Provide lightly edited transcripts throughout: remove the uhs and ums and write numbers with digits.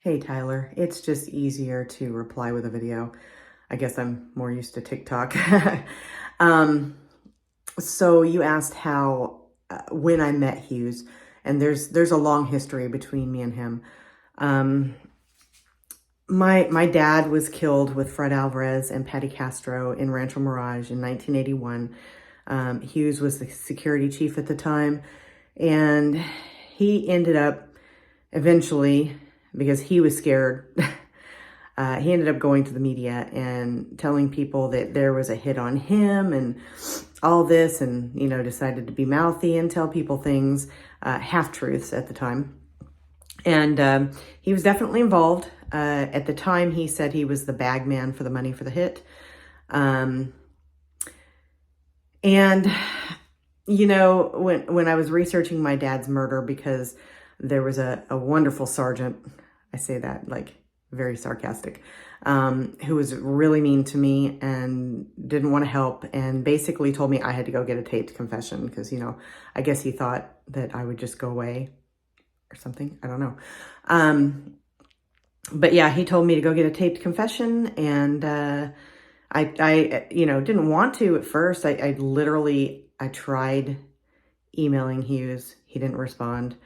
Hey Tyler, it's just easier to reply with a video. I guess I'm more used to TikTok. um, so you asked how, when I met Hughes, and there's a long history between me and him. Um, my dad was killed with Fred Alvarez and Patty Castro in Rancho Mirage in 1981. Hughes was the security chief at the time, and he ended up eventually, because he was scared, he ended up going to the media and telling people that there was a hit on him and all this, and, decided to be mouthy and tell people things, half-truths at the time. And he was definitely involved. At the time, he said he was the bag man for the money for the hit. And, when I was researching my dad's murder, because there was a wonderful sergeant, I say that like very sarcastic, who was really mean to me and didn't want to help, and basically told me I had to go get a taped confession because, I guess he thought that I would just go away or something. I don't know. But yeah, he told me to go get a taped confession, and I didn't want to at first. I tried emailing Hughes. He didn't respond.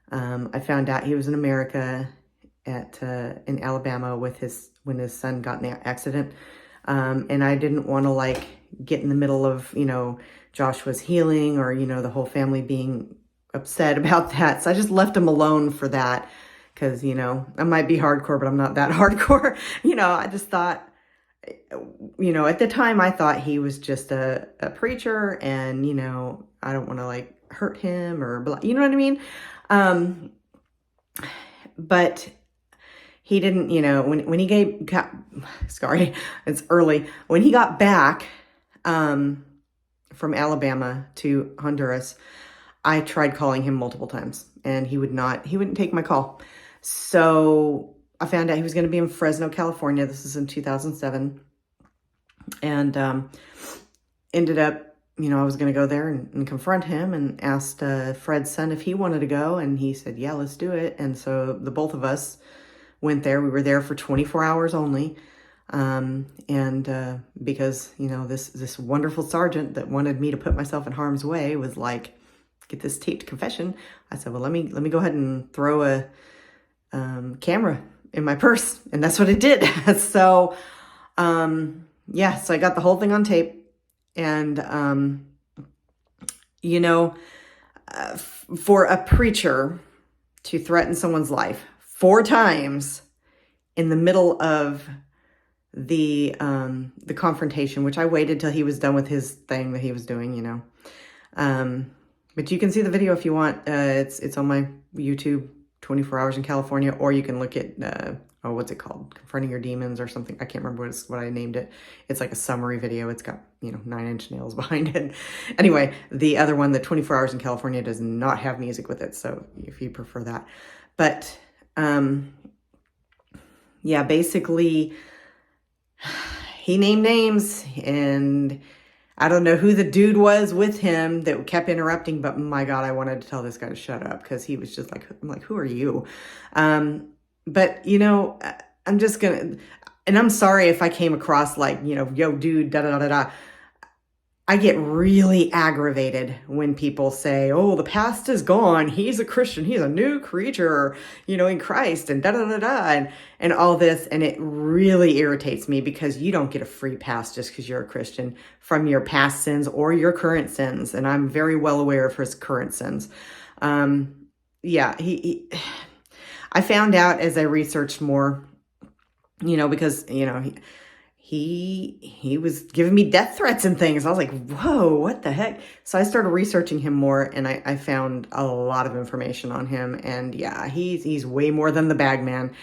I found out he was in America in Alabama when his son got in the accident. And I didn't want to get in the middle of, Joshua's healing, or, the whole family being upset about that. So I just left him alone for that. Cause, I might be hardcore, but I'm not that hardcore. I just thought, at the time I thought he was just a preacher, and, I don't want to hurt him or blah, you know what I mean? But he didn't, when he sorry, it's early. When he got back, from Alabama to Honduras, I tried calling him multiple times, and he wouldn't take my call. So I found out he was going to be in Fresno, California. This is in 2007. And, ended up, I was going to go there and confront him, and asked Fred's son if he wanted to go. And he said, yeah, let's do it. And so the both of us went there. We were there for 24 hours only. Because, this wonderful sergeant that wanted me to put myself in harm's way was like, get this taped confession. I said, well, let me go ahead and throw a camera in my purse. And that's what it did. So, yeah, so I got the whole thing on tape. And, for a preacher to threaten someone's life 4 times in the middle of the confrontation, which I waited till he was done with his thing that he was doing, but you can see the video if you want. It's on my YouTube, 24 Hours in California, or you can look at, what's it called? Confronting Your Demons or something. I can't remember what I named it. It's like a summary video. It's got, 9-inch nails behind it. Anyway, the other one, the 24 Hours in California, does not have music with it. So if you prefer that. But, yeah, basically he named names, and I don't know who the dude was with him that kept interrupting, but my God, I wanted to tell this guy to shut up, because he was just I'm like, who are you? But, I'm just going to, and I'm sorry if I came across yo, dude, da-da-da-da-da. I get really aggravated when people say, oh, the past is gone. He's a Christian. He's a new creature, in Christ, and da-da-da-da, and all this. And it really irritates me, because you don't get a free pass just because you're a Christian from your past sins or your current sins. And I'm very well aware of his current sins. Yeah, I found out as I researched more, because, he was giving me death threats and things. I was like, whoa, what the heck? So I started researching him more, and I found a lot of information on him. And yeah, he's way more than the bag man.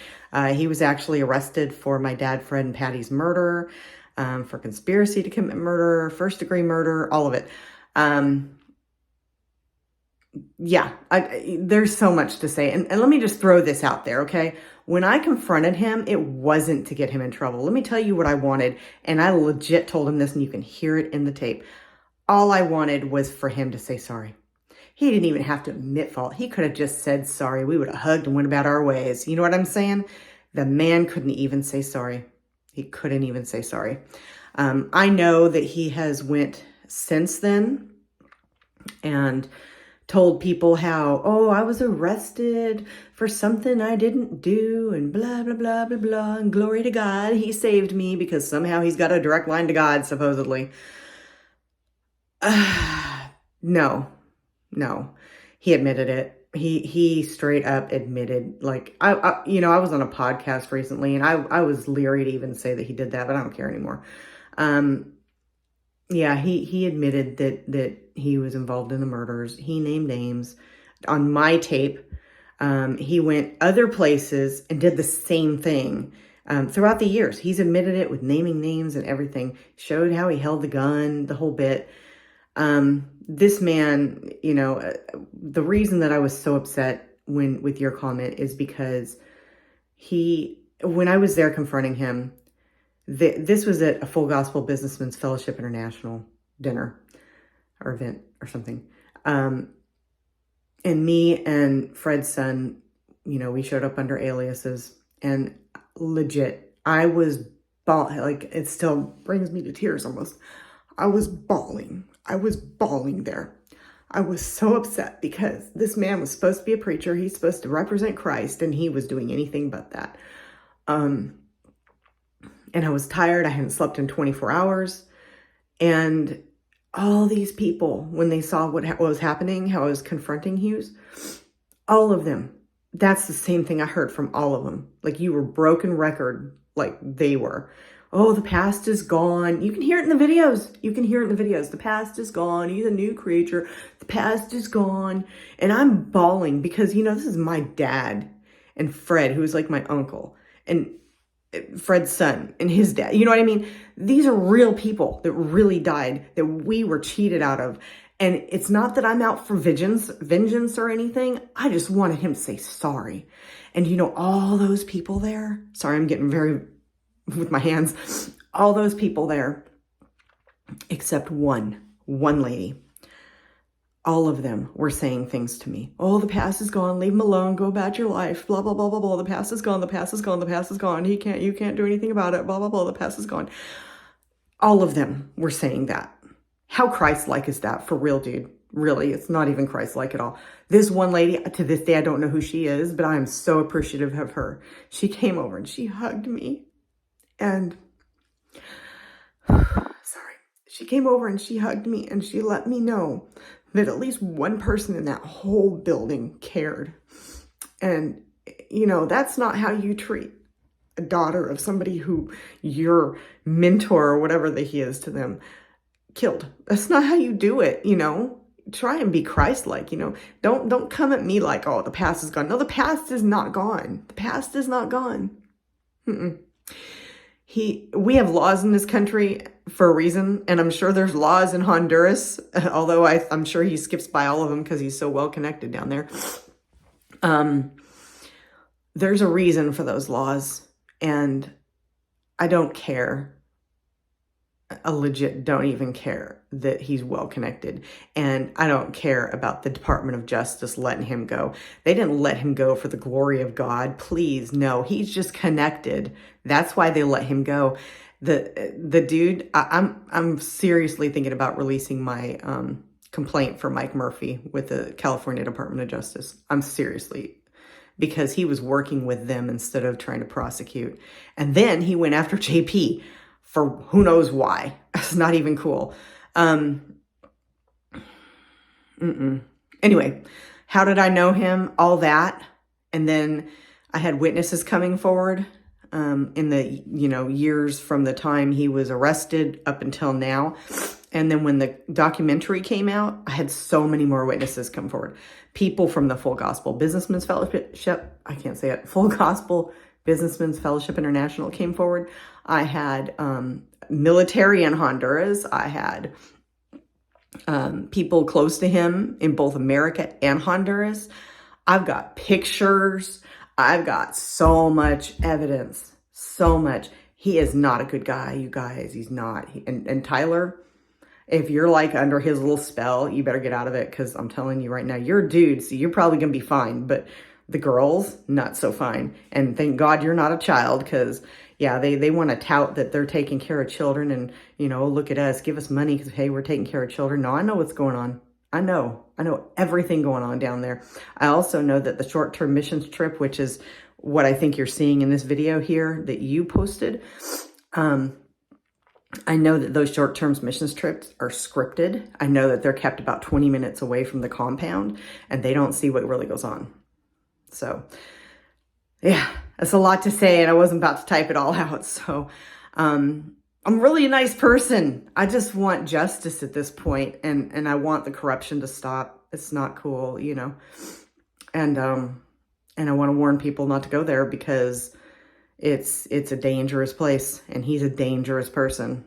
He was actually arrested for my dad, Fred, and Patty's murder, for conspiracy to commit murder, first-degree murder, all of it. Yeah, there's so much to say. And let me just throw this out there, okay? When I confronted him, it wasn't to get him in trouble. Let me tell you what I wanted. And I legit told him this, and you can hear it in the tape. All I wanted was for him to say sorry. He didn't even have to admit fault. He could have just said sorry. We would have hugged and went about our ways. You know what I'm saying? The man couldn't even say sorry. He couldn't even say sorry. I know that he has went since then and told people how, oh, I was arrested for something I didn't do and blah, blah, blah, blah, blah. And glory to God, he saved me because somehow he's got a direct line to God, supposedly. No. He admitted it. He straight up admitted, like, I was on a podcast recently and I was leery to even say that he did that, but I don't care anymore. Yeah, he admitted that he was involved in the murders. He named names on my tape. He went other places and did the same thing. Throughout the years, he's admitted it with naming names and everything. Showed how he held the gun, the whole bit. This man, the reason that I was so upset with your comment is because when I was there confronting him, this was at a Full Gospel Businessmen's Fellowship International dinner or event or something. And me and Fred's son, we showed up under aliases, and legit, I was like, it still brings me to tears almost. I was bawling there. I was so upset because this man was supposed to be a preacher. He's supposed to represent Christ, and he was doing anything but that. And I was tired. I hadn't slept in 24 hours. And all these people, when they saw what was happening, how I was confronting Hughes, all of them, that's the same thing I heard from all of them. Like, you were broken record, like they were. Oh, the past is gone. You can hear it in the videos. The past is gone. He's a new creature. The past is gone. And I'm bawling because, this is my dad and Fred, who is like my uncle, and Fred's son and his dad. You know what I mean? These are real people that really died, that we were cheated out of. And it's not that I'm out for vengeance or anything. I just wanted him to say sorry. And all those people there, sorry, I'm getting very with my hands, all those people there, except one lady, all of them were saying things to me. Oh, the past is gone. Leave him alone. Go about your life. Blah, blah, blah, blah, blah. The past is gone. The past is gone. The past is gone. You can't do anything about it. Blah, blah, blah. The past is gone. All of them were saying that. How Christ-like is that for real, dude? Really, it's not even Christ-like at all. This one lady, to this day, I don't know who she is, but I am so appreciative of her. She came over and she hugged me. And she came over and she hugged me and she let me know that at least one person in that whole building cared. And, that's not how you treat a daughter of somebody who your mentor or whatever that he is to them killed. That's not how you do it, Try and be Christ-like, Don't come at me like, oh, the past is gone. No, the past is not gone. The past is not gone. We have laws in this country for a reason, and I'm sure there's laws in Honduras, although I'm sure he skips by all of them because he's so well connected down there. There's a reason for those laws, and I don't care. I legit don't even care that he's well connected. And I don't care about the Department of Justice letting him go. They didn't let him go for the glory of God. Please, no, he's just connected. That's why they let him go. The dude, I'm seriously thinking about releasing my complaint for Mike Murphy with the California Department of Justice. I'm seriously, because he was working with them instead of trying to prosecute. And then he went after JP. For who knows why. It's not even cool. Anyway, how did I know him? All that. And then I had witnesses coming forward in the, years from the time he was arrested up until now. And then when the documentary came out, I had so many more witnesses come forward. People from the Full Gospel Businessmen's Fellowship, I can't say it, Full Gospel Businessmen's Fellowship International came forward. I had military in Honduras. I had people close to him in both America and Honduras. I've got pictures. I've got so much evidence. So much. He is not a good guy, you guys. He's not. And Tyler, if you're like under his little spell, you better get out of it, because I'm telling you right now, you're a dude, so you're probably going to be fine. But The girls, not so fine. And thank God you're not a child, because yeah, they want to tout that they're taking care of children and, you know, look at us, give us money because, hey, we're taking care of children. No, I know what's going on. I know everything going on down there. I also know that the short-term missions trip, which is what I think you're seeing in this video here that you posted, I know that those short-term missions trips are scripted. I know that they're kept about 20 minutes away from the compound and they don't see what really goes on. So yeah, that's a lot to say and I wasn't about to type it all out. So I'm really a nice person. I just want justice at this point, and I want the corruption to stop. It's not cool, you know. And I want to warn people not to go there because it's a dangerous place and he's a dangerous person.